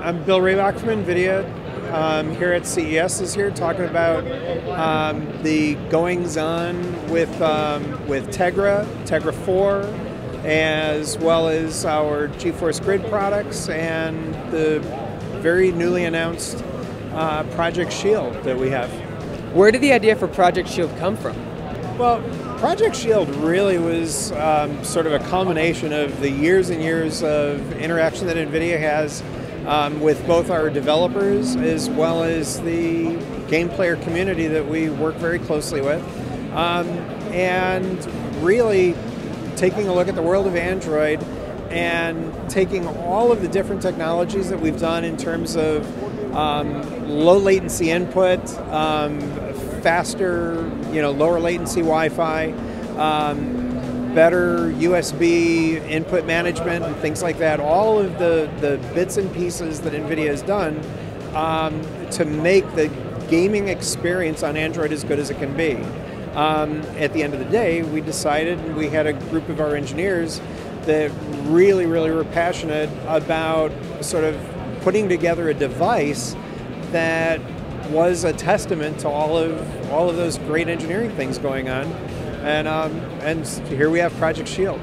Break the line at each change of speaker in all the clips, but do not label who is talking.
I'm Bill Rehbock from NVIDIA. Here at CES this year, talking about the goings-on with Tegra 4, as well as our GeForce Grid products and the very newly announced Project Shield that we have.
Where did the idea for Project Shield come from?
Well, Project Shield really was sort of a culmination of the years and years of interaction that NVIDIA has with both our developers as well as the game player community that we work very closely with. And really taking a look at the world of Android and taking all of the different technologies that we've done in terms of low latency input, faster, lower latency Wi-Fi, better USB input management and things like that. All of the bits and pieces that NVIDIA has done to make the gaming experience on Android as good as it can be. At the end of the day, we decided, and we had a group of our engineers that really were passionate about sort of putting together a device that was a testament to all of those great engineering things going on, and here we have Project Shield.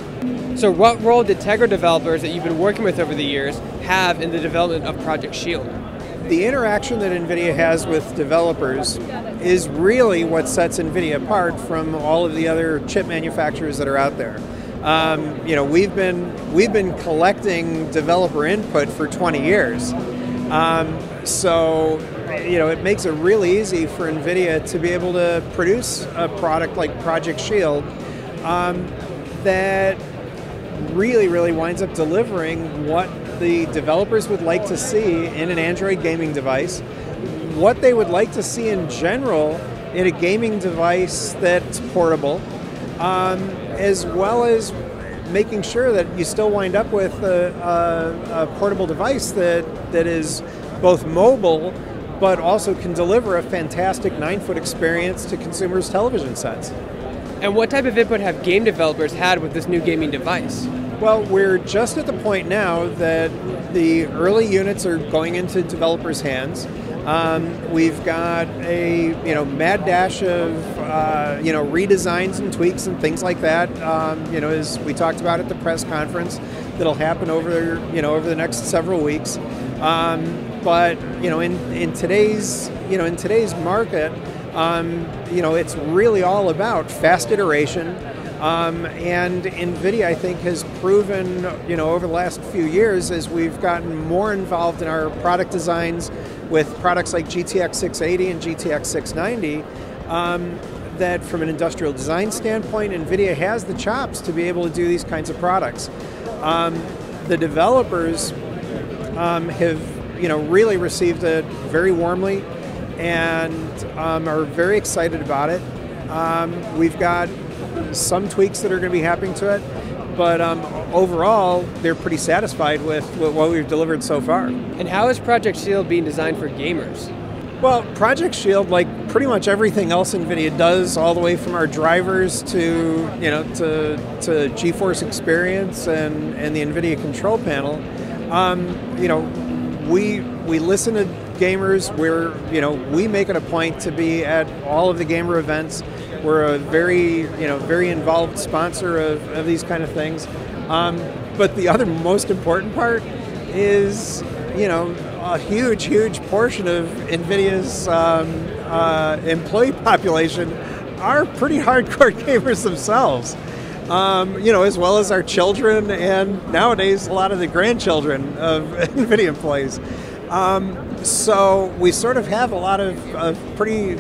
So what role did Tegra developers that you've been working with over the years have in the development of Project Shield?
The interaction that NVIDIA has with developers is really what sets NVIDIA apart from all of the other chip manufacturers that are out there. We've been collecting developer input for 20 years. So it makes it really easy for NVIDIA to be able to produce a product like Project Shield that really winds up delivering what the developers would like to see in an Android gaming device, what they would like to see in general in a gaming device that's portable, as well as making sure that you still wind up with a portable device that is both mobile but also can deliver a fantastic 9-foot experience to consumers' television sets.
And what type of input have game developers had with this new gaming device?
Well, we're just at the point now that the early units are going into developers' hands. We've got a mad dash of redesigns and tweaks and things like that. As we talked about at the press conference, that'll happen over the next several weeks. But in today's market, it's really all about fast iteration. And NVIDIA, I think, has proven, over the last few years, as we've gotten more involved in our product designs with products like GTX 680 and GTX 690, that from an industrial design standpoint, NVIDIA has the chops to be able to do these kinds of products. The developers have, really received it very warmly and are very excited about it. We've got some tweaks that are going to be happening to it, but overall, they're pretty satisfied with what we've delivered so far.
And how is Project Shield being designed for gamers?
Well, Project Shield, like pretty much everything else NVIDIA does, all the way from our drivers to GeForce Experience and the NVIDIA control panel, we listen to gamers. We make it a point to be at all of the gamer events. We're a very involved sponsor of these kind of things. But the other most important part is, a huge portion of NVIDIA's employee population are pretty hardcore gamers themselves. As well as our children and nowadays a lot of the grandchildren of NVIDIA employees. So we sort of have a lot of pretty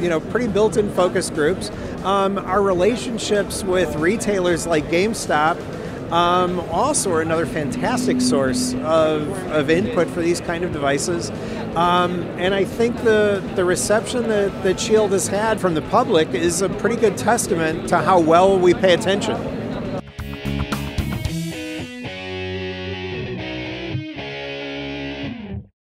built-in focus groups. Our relationships with retailers like GameStop also are another fantastic source of input for these kind of devices. And I think the reception that Shield has had from the public is a pretty good testament to how well we pay attention.